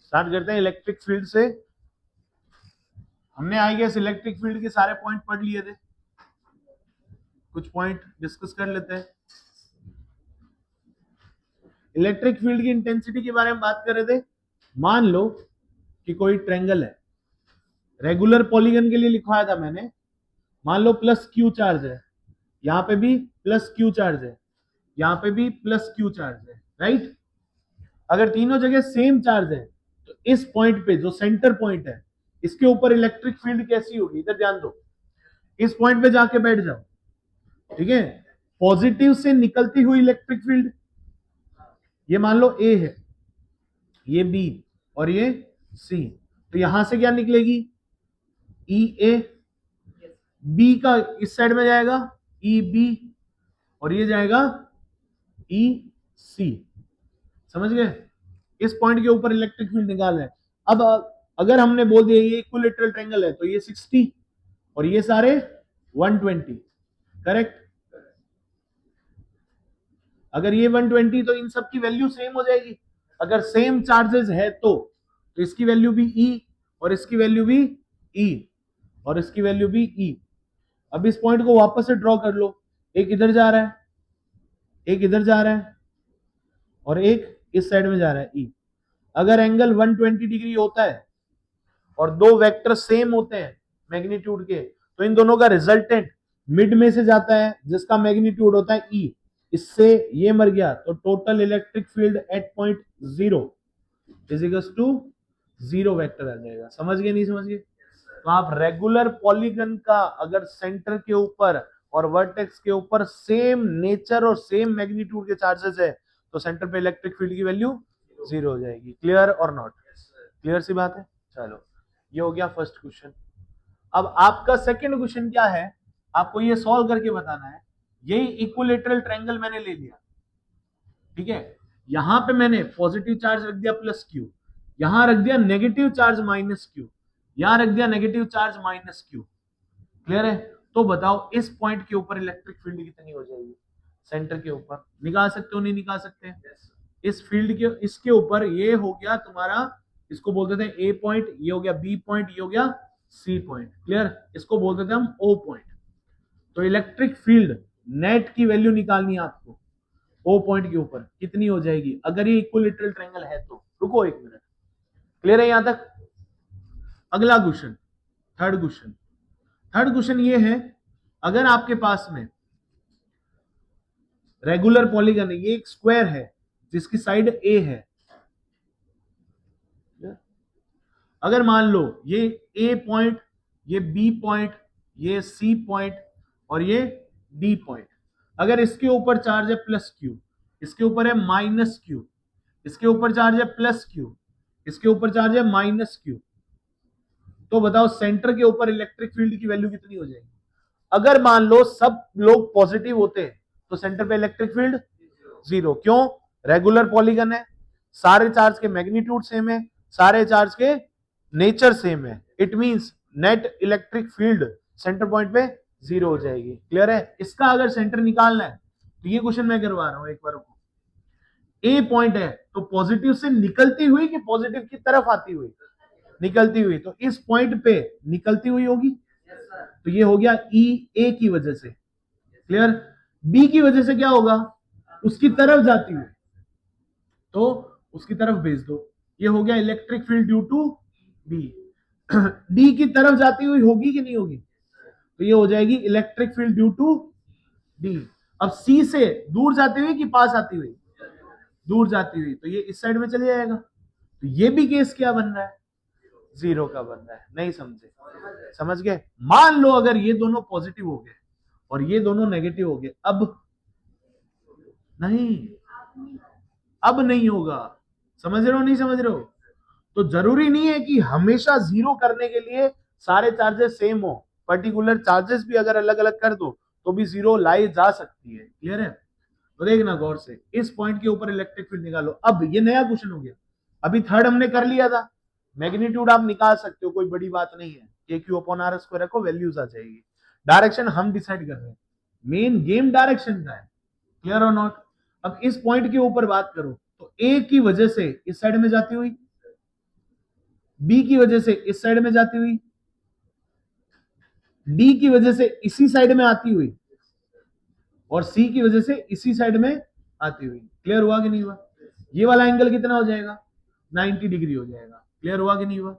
Start करते हैं electric field से। हमने आई गेस इलेक्ट्रिक फील्ड के सारे पॉइंट पढ़ लिए थे, कुछ पॉइंट डिस्कस कर लेते हैं। इलेक्ट्रिक फील्ड की इंटेंसिटी के बारे में बात कर रहे थे। मान लो कि कोई ट्रायंगल है, रेगुलर पॉलीगन के लिए लिखवाया था मैंने। मान लो प्लस क्यू चार्ज है, यहां पे भी प्लस क्यू चार्ज है, यहां पे भी प्लस क्यू चार्ज है, राइट। अगर तीनों जगह सेम चार्ज है तो इस पॉइंट पे जो सेंटर पॉइंट है इसके ऊपर इलेक्ट्रिक फील्ड कैसी होगी, इधर ध्यान दो। इस पॉइंट पे जाके बैठ जाओ, ठीक है। पॉजिटिव से निकलती हुई इलेक्ट्रिक फील्ड, ये मान लो ए है, ये बी और ये सी, तो यहां से क्या निकलेगी, ई ए। बी का इस साइड में जाएगा ई बी और ये जाएगा ई सी। समझ गए। इस पॉइंट के ऊपर इलेक्ट्रिक फील्ड निकालना है। अब अगर हमने बोल दिया ये इक्विलेटरल ट्रायंगल है तो ये 60 और ये सारे 120, करेक्ट। अगर ये 120 तो इन सब की वैल्यू सेम हो जाएगी। अगर सेम चार्जेस है तो इसकी वैल्यू भी ई और इसकी वैल्यू भी ई और इसकी वैल्यू भी ई। अब इस पॉइंट को वापस से ड्रॉ कर लो, एक इधर जा रहा है, एक इधर जा रहा है और एक इस साइड में जा रहा है ई। अगर एंगल 120 डिग्री होता है और दो वेक्टर सेम होते हैं मैग्नीट्यूड के, तो इन दोनों का रिजल्टेंट मिड में से जाता है जिसका मैग्नीट्यूड होता है ई। इससे ये मर गया तो total electric field at point zero is equals to zero vector आ जाएगा। समझ गए नहीं समझ गए। तो आप रेगुलर पॉलीगन का अगर सेंटर के ऊपर और वर्टेक्स के ऊपर सेम नेचर और सेम मैग्नीट्यूड के चार्जेस है तो सेंटर पे इलेक्ट्रिक फील्ड की वैल्यू जीरो हो जाएगी। क्लियर और नॉट क्लियर सी बात है। चलो ये हो गया फर्स्ट क्वेश्चन। अब आपका सेकंड क्वेश्चन क्या है, आपको ये सॉल्व करके बताना है। यही इक्विलेटरल ट्रायंगल मैंने ले लिया, ठीक है। यहां पे मैंने पॉजिटिव चार्ज रख दिया प्लस क्यू, यहां रख दिया नेगेटिव चार्ज माइनस क्यू, यहां रख दिया negative charge minus Q. Clear है। तो बताओ इस पॉइंट के ऊपर इलेक्ट्रिक फील्ड कितनी हो जाएगी, सेंटर के ऊपर। निकाल सकते हो नहीं निकाल सकते। इस फील्ड के इसके ऊपर ये हो गया तुम्हारा, इसको बोलते थे ए पॉइंट, ये हो गया बी पॉइंट, ये हो गया सी पॉइंट। क्लियर। इसको बोलते थे हम ओ पॉइंट। तो इलेक्ट्रिक फील्ड नेट की वैल्यू निकालनी है आपको ओ पॉइंट के ऊपर कितनी हो जाएगी अगर ये इक्विलेटरल ट्रायंगल है तो। रुको एक मिनट। क्लियर है यहां तक। अगला question, third question. Third question ये है, अगर आपके पास में रेगुलर पॉलीगन है, ये एक स्क्वायर है जिसकी साइड ए है। अगर मान लो ये ए पॉइंट, ये बी पॉइंट, ये सी पॉइंट और ये डी पॉइंट, अगर इसके ऊपर चार्ज है प्लस क्यू, इसके ऊपर है माइनस क्यू, इसके ऊपर चार्ज है प्लस क्यू, इसके ऊपर चार्ज है माइनस क्यू, तो बताओ सेंटर के ऊपर इलेक्ट्रिक फील्ड की वैल्यू कितनी हो जाएगी। अगर मान लो सब लोग पॉजिटिव होते हैं तो सेंटर पे इलेक्ट्रिक फील्ड जीरो। क्यों, रेगुलर पॉलीगन है, सारे चार्ज के मैग्नीट्यूड सेम है, सारे चार्ज के नेचर सेम है। It means net electric field centre point पे जीरो हो जाएगी। क्लियर है। इसका अगर सेंटर निकालना है तो ये क्वेश्चन मैं करवा रहा हूं एक बार को। ए पॉइंट है तो पॉजिटिव से निकलती हुई कि पॉजिटिव की तरफ आती हुई, निकलती हुई, तो इस पॉइंट पे निकलती हुई होगी। तो ये हो गया ई ए की वजह से। क्लियर। बी की वजह से क्या होगा, उसकी तरफ जाती हुई, तो उसकी तरफ भेज दो। ये हो गया electric field due to B. D की तरफ जाती हुई होगी कि नहीं होगी, तो ये हो जाएगी electric field due to D. अब सी से दूर जाती हुई कि पास आती हुई, दूर जाती हुई, तो ये इस साइड में चले जाएगा। तो ये भी केस क्या बन रहा है, जीरो का बन रहा है। नहीं समझे, समझ गए। मान लो अगर ये दोनों पॉजिटिव हो गए और ये दोनों नेगेटिव हो गए, अब नहीं, अब नहीं होगा। समझ रहे हो नहीं समझ रहे हो। तो जरूरी नहीं है कि हमेशा जीरो करने के लिए सारे चार्जेस सेम हो, पर्टिकुलर चार्जेस भी अगर अलग अलग कर दो तो भी जीरो लाई जा सकती है। क्लियर है। तो देखना गौर से, इस पॉइंट के ऊपर इलेक्ट्रिक फील्ड निकालो। अब ये नया क्वेश्चन हो गया, अभी थर्ड हमने कर लिया था। मैग्नीट्यूड आप निकाल सकते हो, कोई बड़ी बात नहीं है। ए क्यू अपॉन आर स्क्वायर रखो, वैल्यूज आ जाएगी। डायरेक्शन हम डिसाइड कर रहे हैं, मेन गेम डायरेक्शन का है। क्लियर और नॉट। अब इस पॉइंट के ऊपर बात करो तो ए की वजह से इस साइड में जाती हुई, बी की वजह से इस साइड में जाती हुई, डी की वजह से इसी साइड में आती हुई, और सी की वजह से इसी साइड में आती हुई। क्लियर हुआ कि नहीं हुआ? ये वाला एंगल कितना हो जाएगा? 90 डिग्री हो जाएगा। क्लियर हुआ कि नहीं हुआ?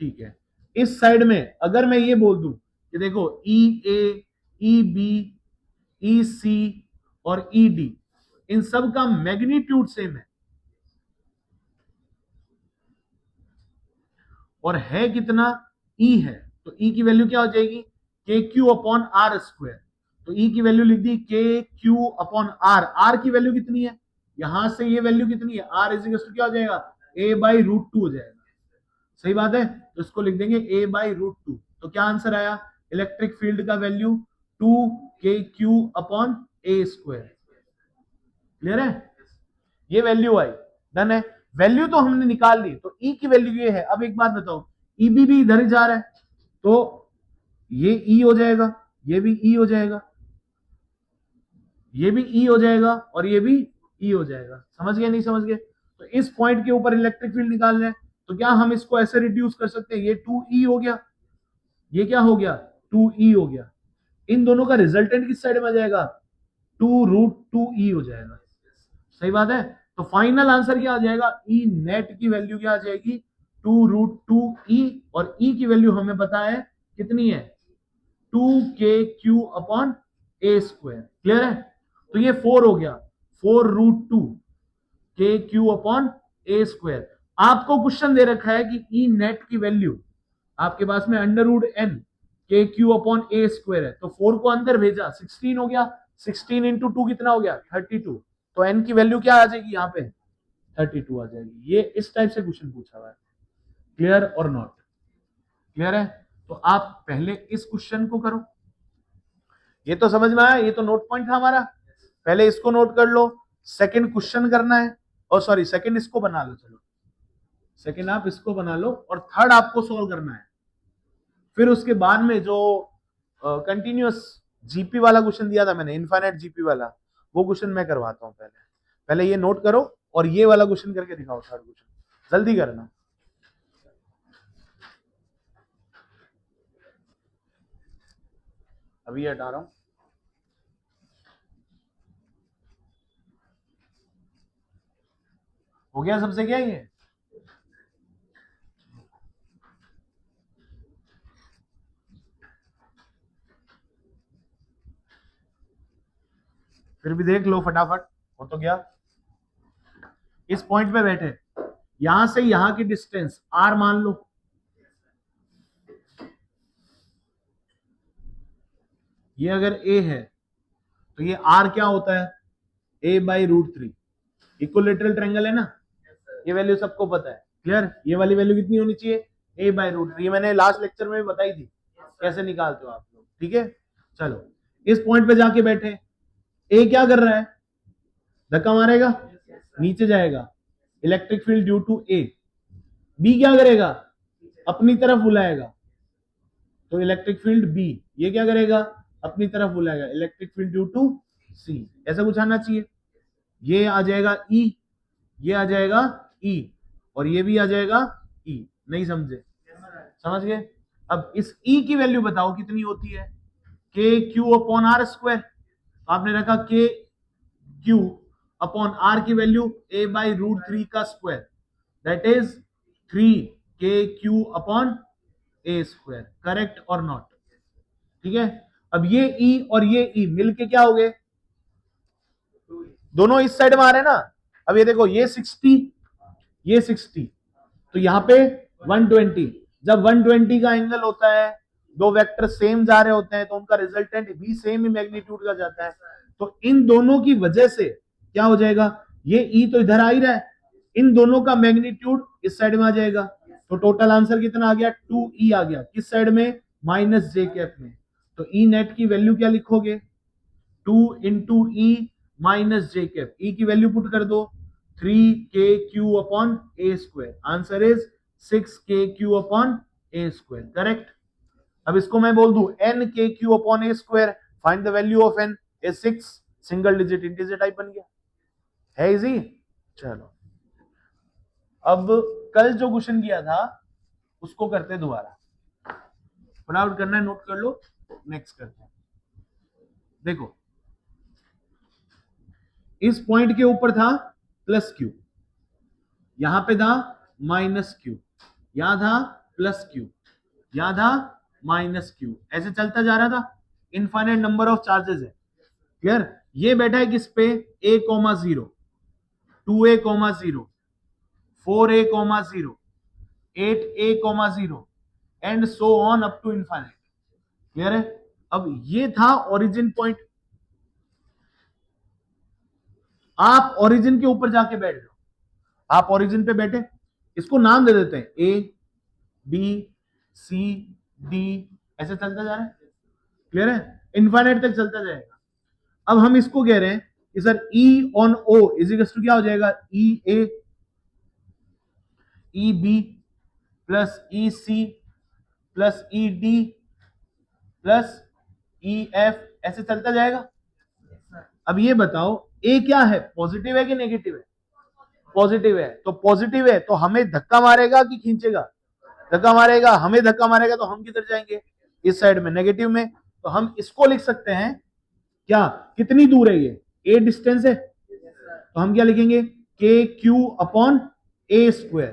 ठीक है। इस साइड में अगर मैं ये बोल दूं कि देखो ई ए, ई बी, ई सी और ई डी, इन सब का मैग्नीट्यूड सेम है, और है कितना? ई है, तो ई की वैल्यू क्या हो जाएगी? के क्यू अपॉन आर स्क्वायर। तो ई की वैल्यू लिख दी के क्यू अपॉन आर। आर की वैल्यू कितनी है? यहां से ये वैल्यू कितनी है? आर इज इक्वल टू क्या हो जाएगा? ए बाई रूट टू हो जाएगा। सही बात है, तो इसको लिख देंगे ए बाई रूट टू। तो क्या आंसर आया? इलेक्ट्रिक फील्ड का value 2 KQ upon A square. Clear है? ये वैल्यू आई। डन है। वैल्यू तो हमने निकाल ली, तो ई की वैल्यू ये है। अब एक बात बताओ, ईबी भी इधर ही जा रहा है, तो ये ई हो जाएगा, ये भी ई हो जाएगा, ये भी ई हो जाएगा, और ये भी ई हो जाएगा। समझ गए? नहीं समझ गए? तो इस पॉइंट के ऊपर इलेक्ट्रिक फील्ड निकाल रहे हैं, तो क्या हम इसको ऐसे रिड्यूस कर सकते हैं? ये 2E हो गया, ये क्या हो गया? 2E हो गया। इन दोनों का रिजल्टेंट किस साइड में आ जाएगा? 2√2E हो जाएगा। सही बात है। तो फाइनल आंसर क्या आ जाएगा? ई नेट की वैल्यू क्या आ जाएगी? 2√2E, और ई की वैल्यू हमें पता है कितनी है? 2KQ upon A square. Clear है? तो ये 4 हो गया, 4√2 KQ अपॉन ए स्क्वायर। आपको क्वेश्चन दे रखा है कि ई नेट की वैल्यू आपके पास में √n KQ upon A square है, तो 4 को अंदर भेजा, 16 हो गया। 16 इंटू 2 कितना हो गया? 32। तो n की वैल्यू क्या आ जाएगी यहाँ पे? 32 आ जाएगी। ये इस टाइप से क्वेश्चन पूछा हुआ है। क्लियर और नॉट? क्लियर है? तो आप पहले इस क्वेश्चन को करो। ये तो समझ में आया, ये तो नोट पॉइंट था हमारा। पहले इसको नोट कर लो, सेकंड क्वेश्चन करना है, और सॉरी सेकंड इसको बना लो। चलो सेकंड आप इसको बना लो, और थर्ड आपको सोल्व करना है। फिर उसके बाद में जो कंटिन्यूअस जीपी वाला क्वेश्चन दिया था मैंने, इनफाइनाइट जीपी वाला, वो क्वेश्चन मैं करवाता हूं। पहले पहले ये नोट करो, और ये वाला क्वेश्चन करके दिखाओ, थर्ड क्वेश्चन। जल्दी करना। अभी हटा रहा हूं। हो गया सबसे? क्या ये फिर भी देख लो फटाफट, हो तो गया। इस पॉइंट पे बैठे, यहां से यहां की डिस्टेंस r मान लो। ये अगर a है, तो ये r क्या होता है? a/√3। इक्विलेटरल ट्रायंगल है ना, ये वैल्यू सबको पता है। क्लियर? ये वाली वैल्यू कितनी होनी चाहिए? a/√3। ये मैंने लास्ट लेक्चर में भी बताई थी, कैसे निकालते हो आप लोग। ठीक है, चलो इस पॉइंट पे जाके बैठे। a क्या कर रहा है? धक्का मारेगा, नीचे जाएगा, electric field due to A. B क्या करेगा? अपनी तरफ बुलाएगा, तो इलेक्ट्रिक फील्ड बी। ये क्या करेगा? अपनी तरफ बुलाएगा, इलेक्ट्रिक फील्ड ड्यू टू सी। ऐसा कुछ आना चाहिए। ये आ जाएगा ई, ये आ जाएगा ई, और ये भी आ जाएगा ई। नहीं समझे? समझ गए? अब इस ई की वैल्यू बताओ कितनी होती है? के क्यू अपॉन आर स्क्वायर। आपने रखा के क्यू अपॉन आर की वैल्यू a/√3 का square, that is 3KQ upon A square. Correct और नॉट? ठीक है। अब ये ई और ये ई मिलके क्या हो गए? दोनों इस साइड में आ रहे हैं ना। अब ये देखो, ये 60, ये 60, तो यहां पे 120। जब 120 का एंगल होता है, दो वेक्टर सेम जा रहे होते हैं, तो उनका रिजल्टेंट भी सेम ही मैग्नीट्यूड का जाता है। तो इन दोनों की वजह से क्या हो जाएगा? ये ई तो इधर आ ही रहा है, इन दोनों का मैग्नीट्यूड इस साइड में आ जाएगा। तो टोटल आंसर कितना आ गया? 2E आ गया। किस साइड में? माइनस जे कैप में। तो ई नेट की वैल्यू क्या लिखोगे? 2 × E माइनस जे कैप। ई की वैल्यू पुट कर दो, 3KQ upon A square. Answer is 6KQ upon A square. Correct? अब इसको मैं बोल दूं NKQ upon A square, find the value of n is 6। Single digit integer type बन गया। है इजी? चलो, अब कल जो क्वेश्चन किया था उसको करते हैं दोबारा, फटाफट करना है, नोट कर लो, नेक्स्ट करते हैं। देखो इस पॉइंट के ऊपर था प्लस क्यू, यहां पे था माइनस क्यू, यहां था प्लस क्यू, यहां था माइनस क्यू, ऐसे चलता जा रहा था, इनफाइनाइट नंबर ऑफ चार्जेस है। क्लियर? ये बैठा है किस पे, a, 0, 2a, 0, 4a, 0, 8a, 0 and so on up to infinite. Clear है? अब ये था ओरिजिन पॉइंट, आप ओरिजिन के ऊपर जाके बैठ जाओ, आप ओरिजिन पे बैठे, इसको नाम दे देते हैं ए बी सी डी, ऐसे चलता जा रहा है। क्लियर है? इनफाइनाइट तक चलता जाएगा। अब हम इसको कह रहे हैं कि sir E on O is equal to क्या हो जाएगा, E A, E B plus E C plus E D plus E F, ऐसे चलता जाएगा। अब ये बताओ ए क्या है, पॉजिटिव है कि नेगेटिव है? पॉजिटिव है, तो पॉजिटिव है तो हमें धक्का मारेगा कि खींचेगा? धक्का मारेगा। हमें धक्का मारेगा तो हम किधर जाएंगे, इस साइड में, नेगेटिव में। तो हम इसको लिख सकते हैं क्या, कितनी दूर है ये, ए डिस्टेंस है, तो हम क्या लिखेंगे, के क्यू अपॉन ए स्क्वायर,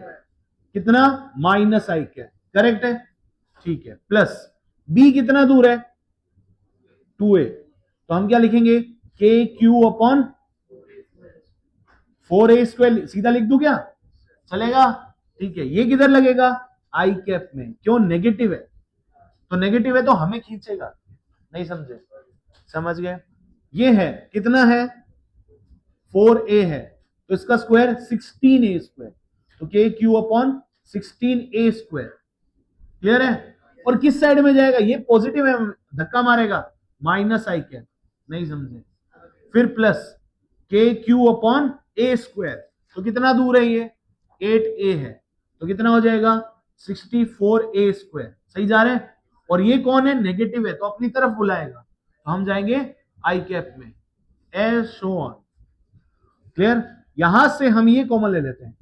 कितना, माइनस आई क्या, करेक्ट है, ठीक है, प्लस बी कितना दूर है, 2a, तो हम क्या लिखेंगे, के क्यू अपॉन 4a स्क्वायर, सीधा लिख दूं क्या, चलेगा, ठीक है। ये किधर लगेगा, आई कैप में, क्यों, नेगेटिव है, तो नेगेटिव है तो हमें खींचेगा, नहीं समझे, समझ गए। ये है कितना है, 4a है, तो इसका स्क्वायर 16a स्क्वायर, तो के Q upon 16a square. Clear है? और किस साइड में जाएगा, ये पॉजिटिव है, धक्का मारेगा, माइनस आई कैप, नहीं समझे। फिर plus K Q upon A square, तो कितना दूर है ये, 8a है, तो कितना हो जाएगा, 64a स्क्वायर, सही जा रहे हैं। और ये कौन है, नेगेटिव है, तो अपनी तरफ बुलाएगा, तो हम जाएंगे आई कैप में, ए सो ऑन। क्लियर? यहां से हम ये कॉमन ले लेते हैं,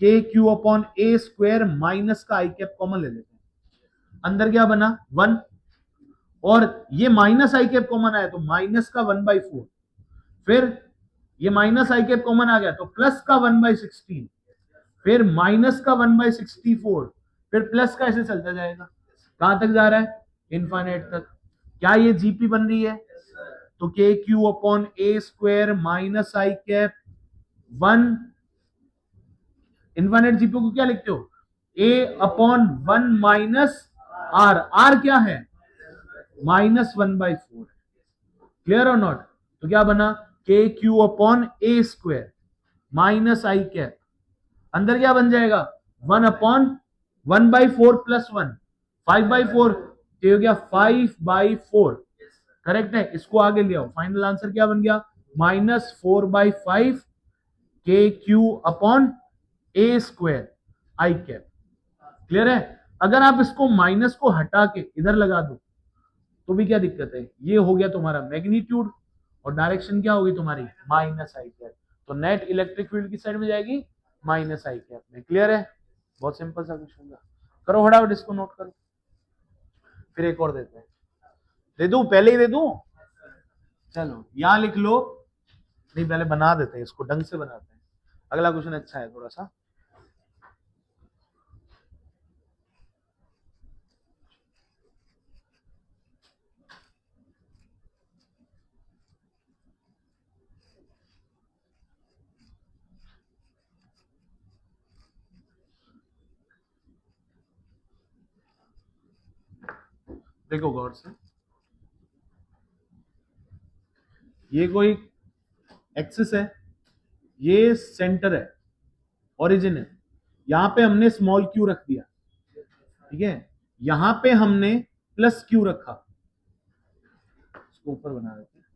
के Q upon A square minus का आई कैप कॉमन ले लेते हैं, अंदर क्या बना 1, और ये माइनस आई कैप कॉमन आया तो माइनस का 1/4, फिर ये माइनस आई कैप कॉमन आ गया तो प्लस का 1/16, फिर माइनस का 1/64, फिर प्लस का, ऐसे चलता जाएगा, कहां तक जा रहा है, इनफाइनाइट तक। क्या ये जीपी बन रही है, तो के Q upon A square minus I cap 1, infinite GP को क्या लिखते हो, ए अपॉन 1 माइनस आर, आर क्या है, -1/4। क्लियर और नॉट? तो क्या बना, के Q upon A square minus I cap, अंदर क्या बन जाएगा, 1 अपॉन 1/4 प्लस 1, 5/4, तो हो गया 5/4, करेक्ट है। इसको आगे ले आओ, फाइनल आंसर क्या बन गया, -4/5 के Q upon A square I cap. Clear है? अगर आप इसको माइनस को हटा के इधर लगा दो तो भी क्या दिक्कत है, ये हो गया तुम्हारा मैग्नीट्यूड, और डायरेक्शन क्या होगी तुम्हारी, माइनस आई कैप, तो नेट इलेक्ट्रिक फील्ड किस साइड में जाएगी, माइनस आई कैप में। क्लियर है? बहुत सिंपल सा क्वेश्चन था, करो फटाफट इसको नोट करो, फिर एक और देते हैं, दे दूं, पहले ही दे दूं, चलो यहां लिख लो, नहीं पहले बना देते हैं इसको, ढंग से बनाते हैं, अगला क्वेश्चन अच्छा है थोड़ा सा। देखो गौर से, ये कोई एक्सिस है, ये सेंटर है, ओरिजिन है, यहां पे हमने स्मॉल क्यू रख दिया, ठीक है, यहां पे हमने प्लस क्यू रखा, इसको ऊपर बना देते हैं,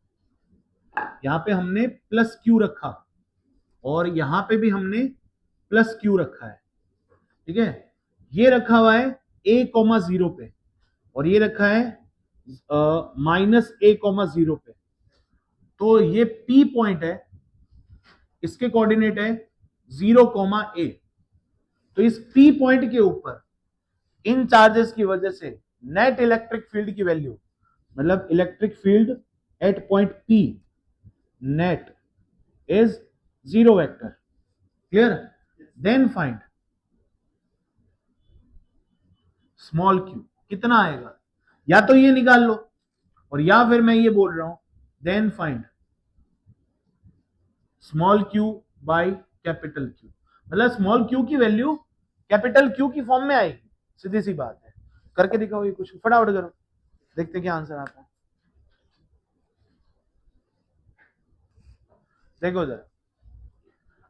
यहां पे हमने प्लस क्यू रखा, और यहां पे भी हमने प्लस क्यू रखा है, ठीक है, ये रखा हुआ है a,0 पे, और ये रखा है -a,0 पे, तो ये P पॉइंट है, इसके कोऑर्डिनेट है 0, A, तो इस P पॉइंट के ऊपर इन चार्जेस की वजह से नेट इलेक्ट्रिक फील्ड की वैल्यू, मतलब electric field at point P net is zero vector. Clear? Then find small Q कितना आएगा, या तो ये निकाल लो और या फिर मैं ये बोल रहा हूं then find small Q by capital Q, मतलब स्मॉल क्यू की वैल्यू कैपिटल क्यू की फॉर्म में आएगी। सीधी सी बात है, करके दिखाओ ये कुछ, फटाफट करो, देखते क्या आंसर आता है। देखो जरा,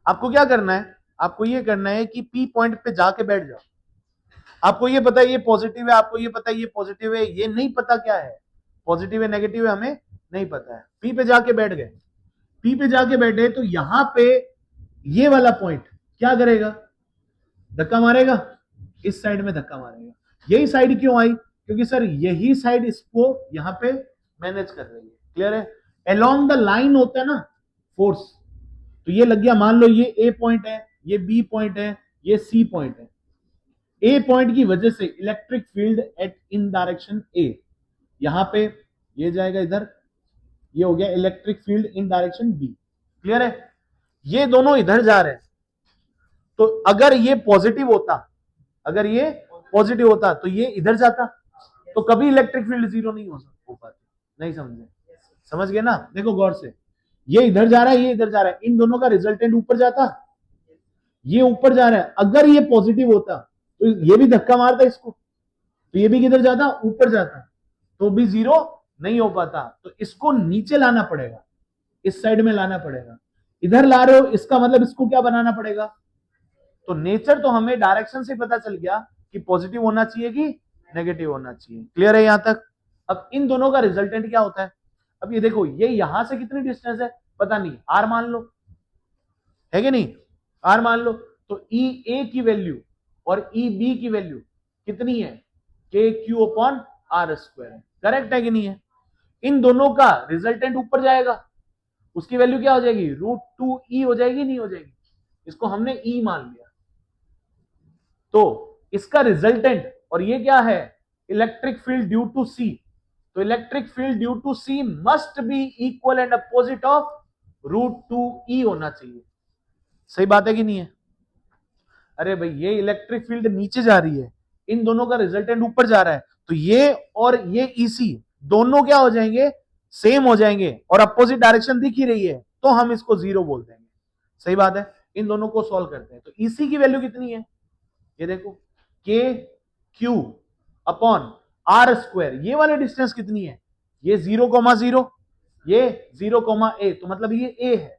आपको क्या करना है, आपको ये करना है कि पी पॉइंट पे जाके बैठ जाओ। आपको ये पता है ये पॉजिटिव है, आपको ये पता है ये पॉजिटिव है, ये नहीं पता क्या है पॉजिटिव है नेगेटिव है, हमें नहीं पता है। पी पे जाके बैठ गए, पी पे जाके बैठे तो यहां पे ये वाला पॉइंट क्या करेगा, धक्का मारेगा, इस साइड में धक्का मारेगा। यही साइड क्यों आई, क्योंकि सर यही साइड इसको यहां पे मैनेज कर रही है। क्लियर है? अलोंग द लाइन होता है ना फोर्स, तो ये लग गया, मान लो ये ए पॉइंट है, ये बी पॉइंट है, ये सी पॉइंट है। ए पॉइंट की वजह से electric field at in direction A, यहां पे ये जाएगा इधर, ये हो गया electric field in direction B. Clear है? ये दोनों इधर जा रहे हैं, तो अगर ये पॉजिटिव होता, अगर ये पॉजिटिव होता तो ये इधर जाता, तो कभी इलेक्ट्रिक फील्ड जीरो नहीं हो पाती। नहीं समझे? समझ गए ना? देखो गौर से, ये इधर जा रहा है, ये इधर जा रहा है, इन दोनों का रिजल्टेंट ऊपर जाता, ये ऊपर जा रहा है, अगर ये पॉजिटिव होता तो ये भी धक्का मारता इसको, तो ये भी किधर जाता, ऊपर जाता, तो भी जीरो नहीं हो पाता। तो इसको नीचे लाना पड़ेगा, इस साइड में लाना पड़ेगा। इधर ला रहे हो, इसका मतलब इसको क्या बनाना पड़ेगा, तो नेचर तो हमें डायरेक्शन से पता चल गया कि पॉजिटिव होना चाहिए कि नेगेटिव होना चाहिए। क्लियर है यहां तक? अब इन दोनों का रिजल्टेंट क्या होता है, अब ये देखो, ये यहां से कितनी डिस्टेंस है पता नहीं, आर मान लो, है कि नहीं, आर मान लो, तो ई ए की वैल्यू और ई बी की वैल्यू कितनी है, के क्यू अपॉन आर स्क्वायर है। करेक्ट है कि नहीं है? इन दोनों का रिजल्टेंट ऊपर जाएगा, उसकी वैल्यू क्या हो जाएगी, रूट टू ई हो जाएगी, नहीं हो जाएगी, इसको हमने ई मान लिया, तो इसका रिजल्टेंट, और ये क्या है, electric field due to C, तो electric field due to C must be equal and opposite of root two E होना चाहिए। सही बात है कि नहीं है? अरे भाई ये इलेक्ट्रिक फील्ड नीचे जा रही है, इन दोनों का रिजल्टेंट ऊपर जा रहा है, तो ये और ये ईसी दोनों क्या हो जाएंगे, सेम हो जाएंगे, और अपोजिट डायरेक्शन दिख ही रही है, तो हम इसको जीरो बोल देंगे। सही बात है? इन दोनों को सॉल्व करते हैं, तो ईसी की वैल्यू कितनी है, ये देखो, के क्यू अपॉन आर स्क्वायर, ये वाले डिस्टेंस कितनी है, ये 0,0, ये 0,a, तो मतलब ये a है,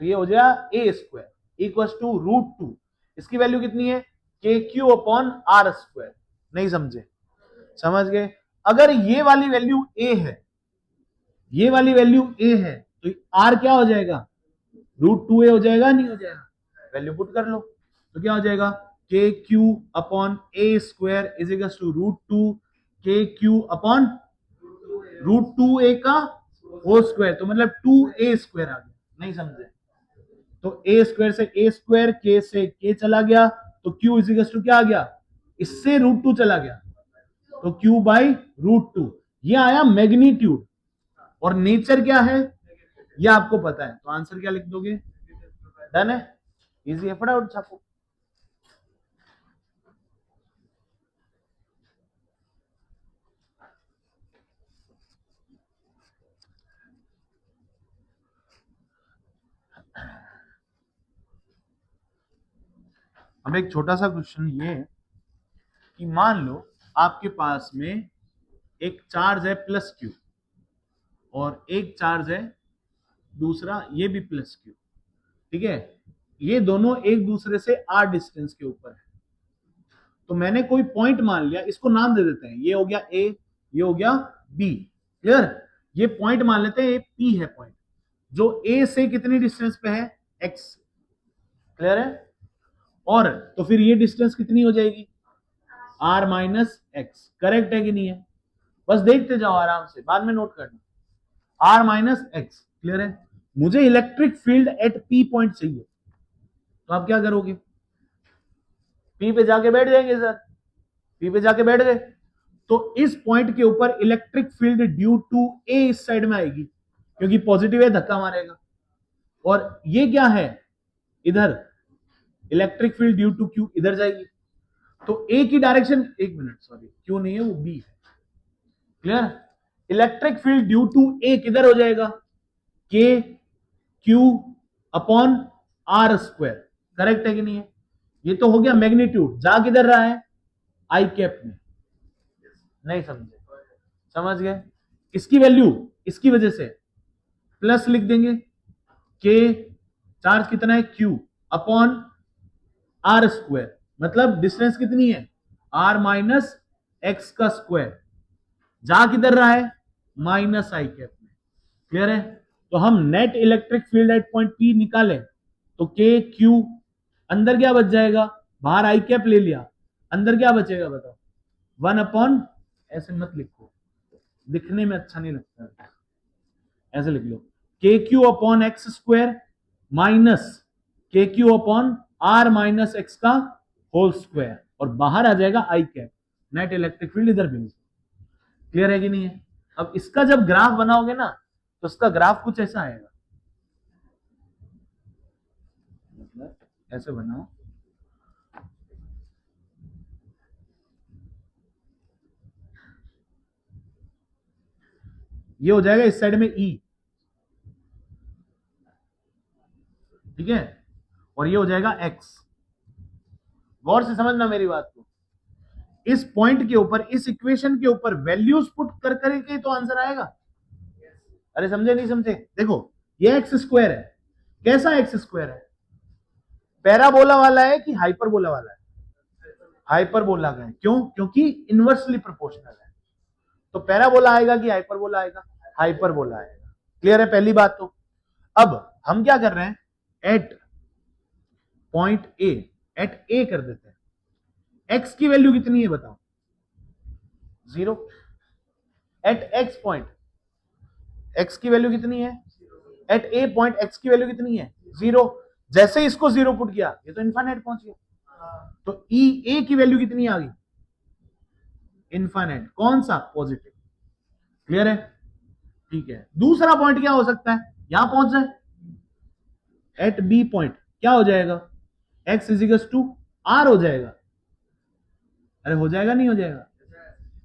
तो ये हो जाएगा A square equal to root two, इसकी वैल्यू कितनी है, के क्यू अपॉन आर स्क्वायर। नहीं समझे? समझ गए? अगर ये वाली वैल्यू a है, ये वाली वैल्यू a है, तो r क्या हो जाएगा, रूट टू ए हो जाएगा, नहीं हो जाएगा, वैल्यू पुट कर लो, तो क्या हो जाएगा, K Q upon A square is equal to root two K Q upon root two A का होल स्क्वायर, तो मतलब टू ए स्क्वायर आ गया। नहीं समझे? तो ए स्क्वायर से ए स्क्वायर, के से के चला गया, तो क्यू इज इक्वल टू क्या आ गया, इससे रूट टू चला गया, तो क्यू बाई रूट टू, ये आया मैग्नीट्यूड, और नेचर क्या है ये आपको पता है, तो आंसर क्या लिख दोगे, डन है, इजी है, फटाफट छापो। अब एक छोटा सा क्वेश्चन ये है कि मान लो आपके पास में एक चार्ज है प्लस क्यू, और एक चार्ज है दूसरा ये भी प्लस क्यू, ठीक है, ये दोनों एक दूसरे से आर डिस्टेंस के ऊपर है, तो मैंने कोई पॉइंट मान लिया, इसको नाम दे देते हैं, ये हो गया ए, ये हो गया बी। क्लियर? ये पॉइंट मान लेते हैं, ये पी है पॉइंट, जो ए से कितनी डिस्टेंस पे है, एक्स। क्लियर है? और तो फिर ये डिस्टेंस कितनी हो जाएगी, आर माइनस एक्स। करेक्ट है कि नहीं है? बस देखते जाओ आराम से, बाद में नोट करना, आर माइनस एक्स। क्लियर है? मुझे electric field eight P point चाहिए, तो आप क्या करोगे, पी पे जाके बैठ जाएंगे सर, पी पे जाके बैठ गए, तो इस पॉइंट के ऊपर इलेक्ट्रिक फील्ड ड्यू टू ए इस साइड में आएगी, क्योंकि पॉजिटिव है, धक्का मारेगा। और ये क्या है, इधर electric field due to Q इधर जाएगी। तो ए की डायरेक्शन, एक मिनट सॉरी, क्यू नहीं है वो बी है, clear. Electric field due to A किधर हो जाएगा, K Q upon R square, correct है कि नहीं है। ये तो हो गया मैग्नीट्यूड, जा किधर रहा है, आई कैप में। नहीं समझे, समझ गए। इसकी वैल्यू इसकी वजह से प्लस लिख देंगे, के चार्ज कितना है क्यू अपॉन आर स्क्वायर, मतलब डिस्टेंस कितनी है, आर माइनस एक्स का स्क्वायर, जा किधर रहा है, माइनस आई कैप में, क्लियर है। तो हम net electric field at point P निकाले, तो के क्यू, अंदर क्या बच जाएगा, बाहर आई कैप ले लिया, अंदर क्या बचेगा बताओ, 1/, ऐसे मत लिखो, दिखने में अच्छा नहीं लगता, ऐसे लिख लो, K Q upon X square minus K Q upon R minus X का होल स्क्वायर, और बाहर आ जाएगा I cap, net electric field इधर भेज, क्लियर है कि नहीं है। अब इसका जब ग्राफ बनाओगे ना, तो इसका ग्राफ कुछ ऐसा आएगा, मतलब ऐसे बनाओ, ये हो जाएगा इस साइड में ई, ठीक है, और ये हो जाएगा एक्स। गौर से समझना मेरी बात को, इस पॉइंट के ऊपर, इस इक्वेशन के ऊपर वैल्यूज पुट कर करके तो आंसर आएगा। अरे समझे नहीं समझे, देखो ये एक्स स्क्वायर है, कैसा एक्स स्क्वायर है, पैराबोला वाला है कि हाइपरबोला वाला है, हाइपरबोला का है, क्यों, क्योंकि इनवर्सली प्रोपोर्शनल है। तो पैराबोला आएगा कि हाइपरबोला आएगा, हाइपरबोला आएगा, क्लियर है पहली बात। तो अब हम क्या कर रहे हैं, एट पॉइंट ए, एट ए कर देते हैं, एक्स की वैल्यू कितनी है बताओ, 0। एट एक्स पॉइंट एक्स की वैल्यू कितनी है, एट ए पॉइंट एक्स की वैल्यू कितनी है, 0। जैसे इसको 0 पुट किया, ये तो इनफाइनाइट पहुंच गया, तो ई ए की वैल्यू कितनी आ गई, इनफाइनाइट, कौन सा, पॉजिटिव, क्लियर है, ठीक है। दूसरा पॉइंट क्या हो सकता है, यहां पहुंच जाए, एट बी पॉइंट क्या हो जाएगा, एक्स इजिकल्स टू आर हो जाएगा, अरे हो जाएगा नहीं हो जाएगा,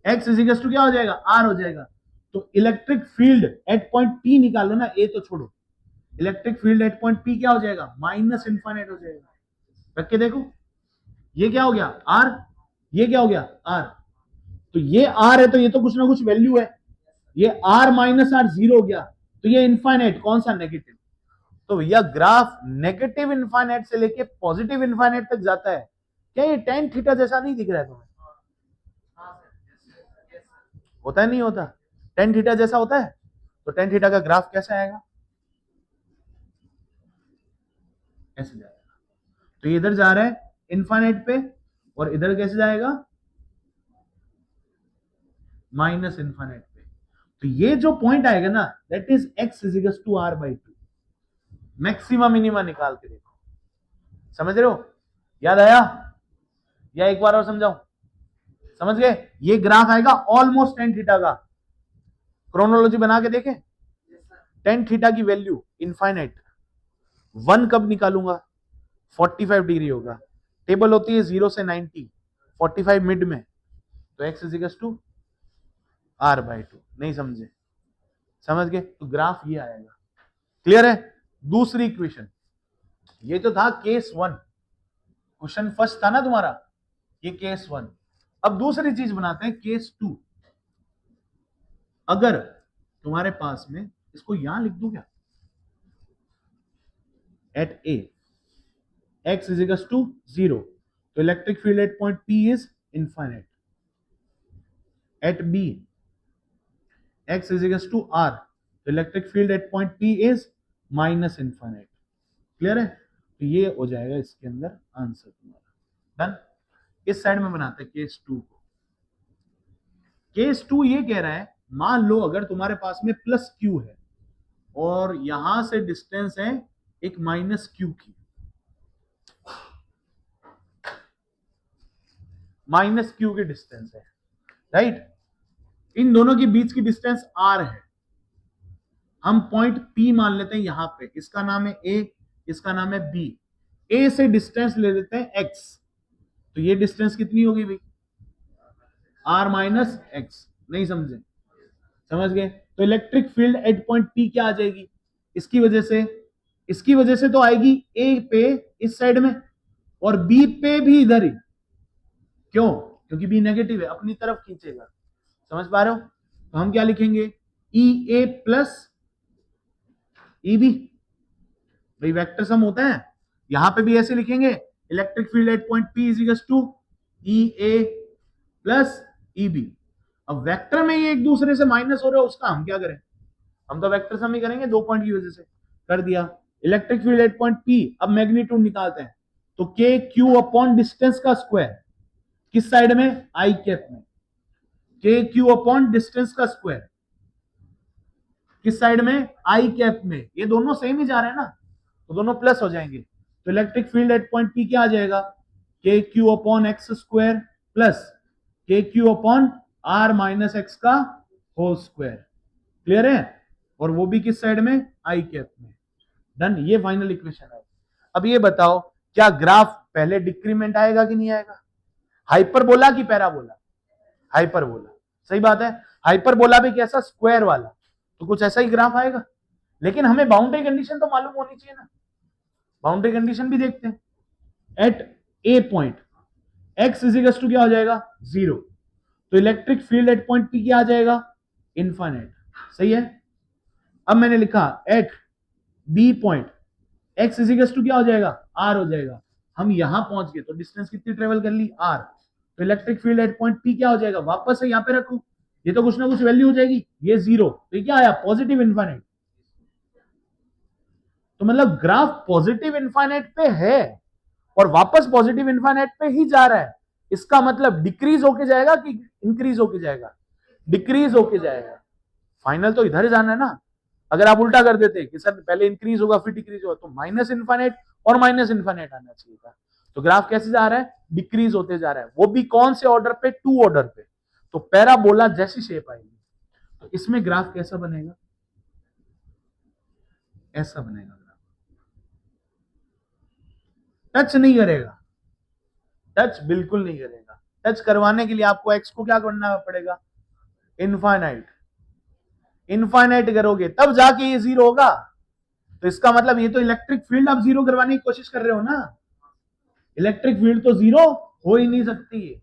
एक्स इजिकल्स टू क्या हो जाएगा, आर हो जाएगा। तो electric field at point P निकालो ना, ए तो छोड़ो, electric field at point P क्या हो जाएगा, माइनस इनफाइनाइट हो जाएगा। रख के देखो, ये क्या हो गया आर, ये क्या हो गया आर, तो ये आर है तो ये तो कुछ ना कुछ वैल्यू है, ये आर माइनस आर 0 हो गया, तो ये इनफाइनाइट, कौन सा, नेगेटिव। तो भैया ग्राफ नेगेटिव इनफाइनाइट से लेके पॉजिटिव इनफाइनाइट तक जाता है, क्या ये टेन थीटा जैसा नहीं दिख रहा है तुम्हें, होता है नहीं होता, टेन थीटा जैसा होता है। तो टेन थीटा का ग्राफ कैसा आएगा, ऐसे जाएगा, तो ये इधर जा रहा है इनफाइनाइट पे, और इधर कैसे जाएगा, माइनस इनफाइनाइट पे। तो ये जो पॉइंट आएगा ना, that is X equals to are by 2, maximum minima निकाल के देखो, समझ रहे हो, याद आया, या एक बार और समझाऊं, समझ गए। ये ग्राफ आएगा ऑलमोस्ट टेन थीटा का, क्रोनोलॉजी बना के देखें, टेन थीटा की वैल्यू इनफाइनाइट, 1 कब निकालूंगा, 45 डिग्री होगा, टेबल होती है 0 से 90, 45 मिड में, तो X equals to are by 2, नहीं समझे, समझ गए। तो ग्राफ ये आएगा, क्लियर है। दूसरी इक्वेशन, ये तो था केस 1, क्वेश्चन फर्स्ट था ना तुम्हारा, ये केस 1। अब दूसरी चीज बनाते हैं, केस 2। अगर तुम्हारे पास में, इसको यहां लिख दूं क्या, at A X equals to 0, तो electric field at point P is infinite, at B X equals to R, तो electric field at point P is minus infinite, clear है। तो ये हो जाएगा इसके अंदर आंसर तुम्हारा, डन। इस साइड में बनाते हैं केस 2 को। केस 2 ये कह रहा है, मान लो अगर तुम्हारे पास में प्लस क्यू है, और यहां से डिस्टेंस है एक माइनस क्यू की, माइनस क्यू की डिस्टेंस है, राइट। इन दोनों के बीच की डिस्टेंस आर है। हम पॉइंट पी मान लेते हैं यहां पे, इसका नाम है ए, इसका नाम है बी। ए से डिस्टेंस ले लेते हैं एक्स, तो ये डिस्टेंस कितनी होगी भाई, आर माइनस एक्स। नहीं समझे? समझ गए? तो electric field at point P क्या आ जाएगी, इसकी वजह से, इसकी वजह से तो आएगी ए पे इस साइड में, और बी पे भी इधर ही। क्यों? क्योंकि बी नेगेटिव है, अपनी तरफ खींचेगा। समझ पा रहे हो? तो हम क्या लिखेंगे, E A plus E B. भाई वेक्टर सम होता है, यहां पे भी ऐसे लिखेंगे, electric field at point P is equal to E A plus E B. अब वेक्टर में ये एक दूसरे से माइनस हो रहा है, उसका हम क्या करें, हम तो वेक्टर सम ही करेंगे, 2 पॉइंट की वजह से कर दिया। Electric field at point P, अब मैग्नीट्यूड निकालते हैं, तो के क्यू अपॉन डिस्टेंस का स्क्वायर, किस साइड में, आई कैप में। के क्यू अपॉन डिस्टेंस का स्क्वायर किस साइड में, आई कैप में। ये दोनों सेम ही जा रहे हैं ना, तो दोनों प्लस हो जाएंगे। तो electric field at point P क्या आ जाएगा, K Q upon X square plus K Q upon R minus X का होल स्क्वायर। क्लियर है? और वो भी किस साइड में, आई कैप में। डन, ये फाइनल इक्वेशन है। अब ये बताओ, क्या ग्राफ पहले डिक्रीमेंट आएगा कि नहीं आएगा, हाइपरबोला कि पैराबोला, हाइपरबोला। सही बात है, हाइपरबोला भी कैसा, स्क्वायर वाला, तो कुछ ऐसा ही ग्राफ आएगा। लेकिन हमें बाउंड्री कंडीशन तो मालूम होनी चाहिए ना, बाउंड्री कंडीशन भी देखते हैं। At a point X is equal to क्या हो जाएगा, 0। तो electric field at point P क्या आ जाएगा, इनफाइनाइट। सही है। अब मैंने लिखा at B point X is equal to क्या हो जाएगा, आर हो जाएगा। हम यहां पहुंच गए, तो डिस्टेंस कितनी ट्रेवल कर ली, आर। तो electric field at point P क्या हो जाएगा, वापस से यहां पे रखो, ये तो कुछ ना कुछ वैल्यू हो जाएगी, ये 0, तो क्या आया, पॉजिटिव इनफाइनाइट। तो मतलब ग्राफ पॉजिटिव इनफाइनाइट पे है और वापस पॉजिटिव इनफाइनाइट पे ही जा रहा है। इसका मतलब डिक्रीज होके जाएगा कि इंक्रीज होके जाएगा, डिक्रीज होके जाएगा। फाइनल तो इधर जाना है ना। अगर आप उल्टा कर देते कि सर पहले इंक्रीज होगा फिर डिक्रीज होगा, तो माइनस इनफाइनाइट और माइनस इनफाइनाइट आना चाहिए था। तो ग्राफ कैसे जा रहा है, डिक्रीज होते जा रहा है, वो भी कौन से ऑर्डर पे, 2 ऑर्डर पे। तो पैराबोला जैसी शेप आएगी। तो इसमें ग्राफ कैसा बनेगा, ऐसा बनेगा ग्राफ, टच नहीं करेगा, टच बिल्कुल नहीं करेगा। टच करवाने के लिए आपको एक्स को क्या करना पड़ेगा, इनफाइनाइट। इनफाइनाइट करोगे तब जाके ये 0 होगा। तो इसका मतलब ये तो इलेक्ट्रिक फील्ड आप 0 करवाने की कोशिश कर रहे हो ना, इलेक्ट्रिक फील्ड तो 0 हो ही नहीं सकती।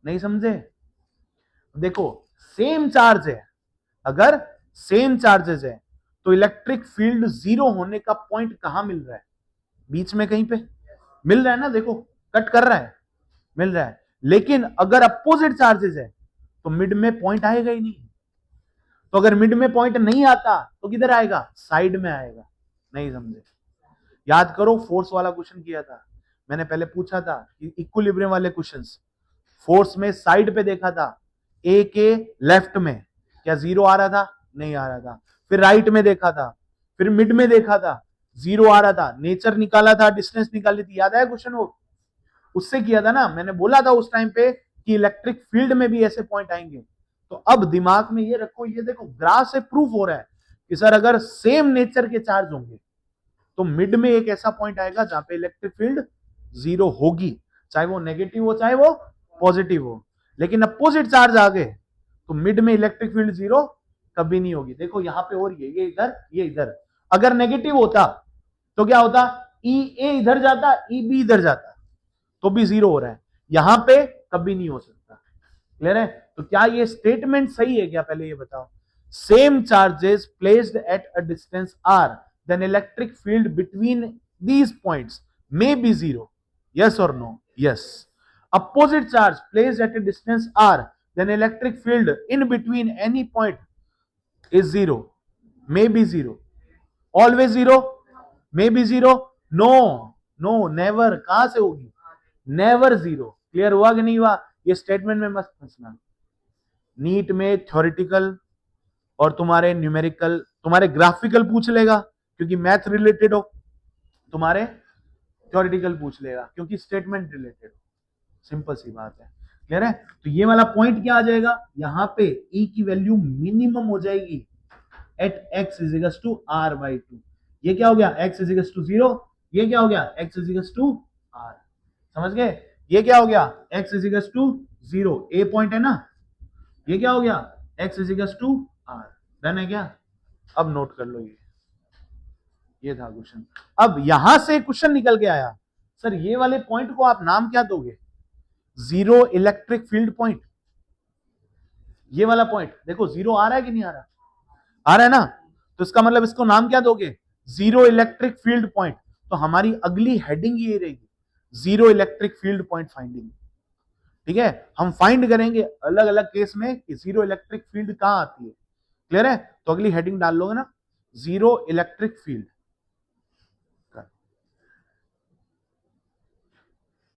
नहीं समझे? देखो सेम चार्ज है, अगर सेम चार्जेस है तो इलेक्ट्रिक फील्ड 0 होने का पॉइंट कहां मिल रहा है, बीच में कहीं पे मिल रहा है ना, देखो कट कर रहा है, मिल रहा है। लेकिन अगर अपोजिट चार्जेस है तो मिड में पॉइंट आएगा ही नहीं। तो अगर मिड में पॉइंट नहीं आता तो किधर आएगा, साइड में आएगा। नहीं समझे? याद करो फोर्स वाला क्वेश्चन किया था मैंने, पहले पूछा था इक्विलिब्रियम वाले क्वेश्चंस, फोर्स में साइड पे देखा था, ए के लेफ्ट में क्या 0 आ रहा था, नहीं आ रहा था। फिर राइट में देखा था, फिर मिड में देखा था, 0 आ रहा था। नेचर निकाला था, डिस्टेंस निकाली थी, याद है क्वेश्चन वो, उससे किया था ना। मैंने बोला था उस टाइम पे कि इलेक्ट्रिक फील्ड में भी ऐसे पॉइंट आएंगे। तो अब दिमाग में ये रखो, ये देखो ग्राफ से प्रूफ हो रहा है कि सर अगर सेम नेचर के चार्ज होंगे तो मिड में एक ऐसा पॉइंट आएगा जहां पे इलेक्ट्रिक फील्ड 0 होगी, चाहे वो नेगेटिव हो चाहे वो पॉजिटिव हो। लेकिन अपोजिट चार्ज आ गए तो मिड में इलेक्ट्रिक फील्ड 0 कभी नहीं होगी। देखो यहां पे हो रही है, ये इधर ये इधर। अगर नेगेटिव होता तो क्या होता, ई ए इधर जाता, ई बी इधर जाता, तो भी 0 हो रहा है। यहां पे कभी नहीं हो सकता। क्लियर है? तो क्या ये स्टेटमेंट सही है क्या, पहले ये बताओ। Same charges placed at a distance r, then electric field between these points may be 0. Yes or no? Yes. Opposite charge placed at a distance r, then electric field in between any point is 0. May be 0. Always 0? May be 0? No. No, never. कहां से होगी, never 0। Clear हुआ कि नहीं हुआ? ये statement में मत फंसना। नीट में थ्योरेटिकल और तुम्हारे न्यूमेरिकल, तुम्हारे ग्राफिकल पूछ लेगा क्योंकि मैथ रिलेटेड हो, तुम्हारे थ्योरेटिकल पूछ लेगा क्योंकि स्टेटमेंट रिलेटेड हो। सिंपल सी बात है। क्लियर है? तो ये वाला पॉइंट क्या आ जाएगा, यहां पे ई की वैल्यू मिनिमम हो जाएगी at x is equal to are by 2। ये क्या हो गया, एक्स इज इक्वल टू 0, ये क्या हो गया, x is equal to r. समझ गए? ये क्या हो गया, x is equal to 0, a point है ना, ये क्या हो गया, x is equal to r. Done है क्या? अब नोट कर लो, ये था क्वेश्चन। अब यहां से क्वेश्चन निकल के आया, सर ये वाले पॉइंट को आप नाम क्या दोगे, जीरो इलेक्ट्रिक फील्ड पॉइंट। ये वाला पॉइंट देखो जीरो आ रहा है कि नहीं आ रहा, आ रहा है ना, तो इसका मतलब इसको नाम क्या दोगे, जीरो इलेक्ट्रिक फील्ड पॉइंट। तो हमारी अगली हेडिंग ये रहेगी, zero electric field point finding. ठीक है, हम फाइंड करेंगे अलग अलग केस में कि जीरो इलेक्ट्रिक फील्ड कहां आती है। क्लियर है? तो अगली हेडिंग डाल लोगे ना, जीरो इलेक्ट्रिक फील्ड।